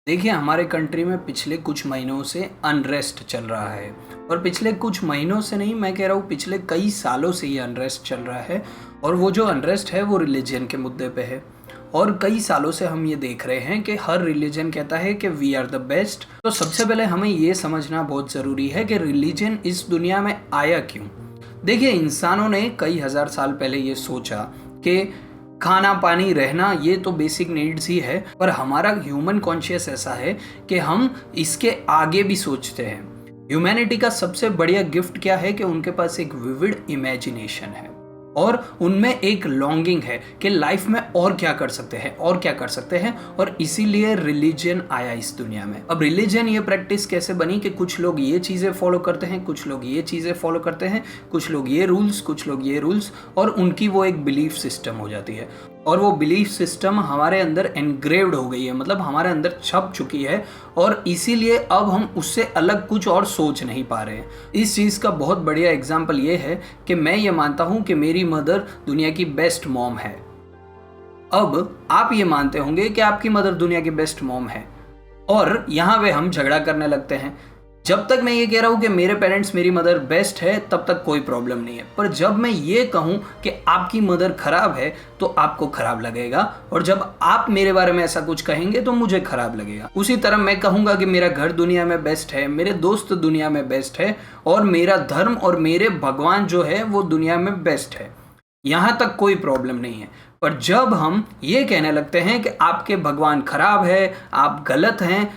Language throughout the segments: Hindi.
देखिए, हमारे कंट्री में पिछले कुछ महीनों से अनरेस्ट चल रहा है। और पिछले कुछ महीनों से नहीं, मैं कह रहा हूँ पिछले कई सालों से ये अनरेस्ट चल रहा है। और वो जो अनरेस्ट है वो रिलीजन के मुद्दे पे है। और कई सालों से हम ये देख रहे हैं कि हर रिलीजन कहता है कि वी आर द बेस्ट। तो सबसे पहले हमें ये समझना बहुत ज़रूरी है कि रिलीजन इस दुनिया में आया क्यों। देखिए, इंसानों ने कई हजार साल पहले ये सोचा कि खाना पानी रहना ये तो बेसिक नीड्स ही है, पर हमारा ह्यूमन कॉन्शियस ऐसा है कि हम इसके आगे भी सोचते हैं। ह्यूमैनिटी का सबसे बढ़िया गिफ्ट क्या है कि उनके पास एक विविड इमेजिनेशन है और उनमें एक लॉन्गिंग है कि लाइफ में और क्या कर सकते हैं और क्या कर सकते हैं। और इसीलिए रिलीजन आया इस दुनिया में। अब रिलीजन ये प्रैक्टिस कैसे बनी कि कुछ लोग ये चीज़ें फॉलो करते हैं, कुछ लोग ये चीज़ें फॉलो करते हैं, कुछ लोग ये रूल्स, कुछ लोग ये रूल्स, और उनकी वो एक बिलीफ सिस्टम हो जाती है। और वो बिलीफ सिस्टम हमारे अंदर एनग्रेव्ड हो गई है, मतलब हमारे अंदर छप चुकी है। और इसीलिए अब हम उससे अलग कुछ और सोच नहीं पा रहे हैं। इस चीज़ का बहुत बढ़िया एग्जाम्पल ये है कि मैं ये मानता हूँ कि मेरी मदर दुनिया की बेस्ट मॉम है। अब आप ये मानते होंगे कि आपकी मदर दुनिया की बेस्ट मॉम है, और यहाँ पे हम झगड़ा करने लगते हैं। जब तक मैं ये कह रहा हूँ कि मेरे पेरेंट्स, मेरी मदर बेस्ट है, तब तक कोई प्रॉब्लम नहीं है। पर जब मैं ये कहूँ कि आपकी मदर खराब है तो आपको खराब लगेगा, और जब आप मेरे बारे में ऐसा कुछ कहेंगे तो मुझे खराब लगेगा। उसी तरह मैं कहूँगा कि मेरा घर दुनिया में बेस्ट है, मेरे दोस्त दुनिया में बेस्ट है, और मेरा धर्म और मेरे भगवान जो है वो दुनिया में बेस्ट है। यहाँ तक कोई प्रॉब्लम नहीं है। पर जब हम ये कहने लगते हैं कि आपके भगवान खराब है, आप गलत हैं,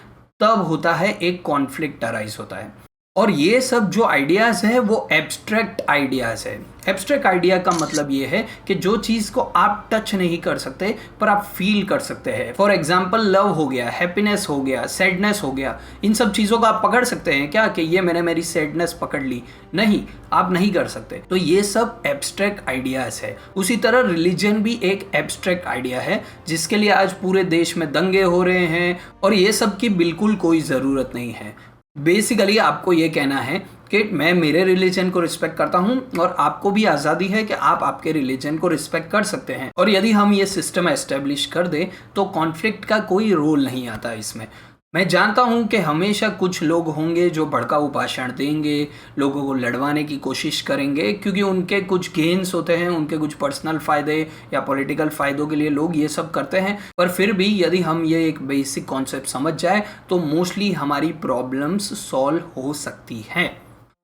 तब होता है एक कॉन्फ्लिक्ट अराइज होता है। और ये सब जो आइडियाज़ है वो एब्स्ट्रैक्ट आइडियाज़ है। एब्स्ट्रैक्ट आइडिया का मतलब ये है कि जो चीज़ को आप टच नहीं कर सकते पर आप फील कर सकते हैं। फॉर एग्जाम्पल, लव हो गया, हैप्पीनेस हो गया, सैडनेस हो गया, इन सब चीज़ों को आप पकड़ सकते हैं क्या कि ये मैंने मेरी सैडनेस पकड़ ली? नहीं, आप नहीं कर सकते। तो ये सब एब्स्ट्रैक्ट आइडियाज़ है। उसी तरह रिलीजन भी एक एब्स्ट्रैक्ट आइडिया है जिसके लिए आज पूरे देश में दंगे हो रहे हैं, और ये सब की बिल्कुल कोई ज़रूरत नहीं है। बेसिकली आपको ये कहना है कि मैं मेरे रिलीजन को रिस्पेक्ट करता हूँ और आपको भी आज़ादी है कि आप आपके रिलीजन को रिस्पेक्ट कर सकते हैं। और यदि हम ये सिस्टम एस्टेब्लिश कर दें तो कॉन्फ्लिक्ट का कोई रोल नहीं आता इसमें। मैं जानता हूँ कि हमेशा कुछ लोग होंगे जो भड़काऊ भाषण देंगे, लोगों को लड़वाने की कोशिश करेंगे, क्योंकि उनके कुछ गेन्स होते हैं, उनके कुछ पर्सनल फ़ायदे या पॉलिटिकल फ़ायदों के लिए लोग ये सब करते हैं। पर फिर भी यदि हम ये एक बेसिक कॉन्सेप्ट समझ जाए तो मोस्टली हमारी प्रॉब्लम्स सॉल्व हो सकती हैं।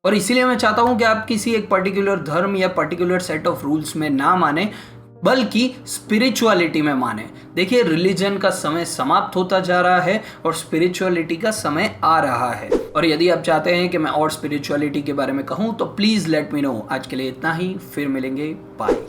और इसीलिए मैं चाहता हूँ कि आप किसी एक पर्टिकुलर धर्म या पर्टिकुलर सेट ऑफ रूल्स में ना माने, बल्कि स्पिरिचुअलिटी में माने। देखिए, रिलीजन का समय समाप्त होता जा रहा है और स्पिरिचुअलिटी का समय आ रहा है। और यदि आप चाहते हैं कि मैं और स्पिरिचुअलिटी के बारे में कहूँ तो प्लीज़ लेट मी नो। आज के लिए इतना ही, फिर मिलेंगे, बाय।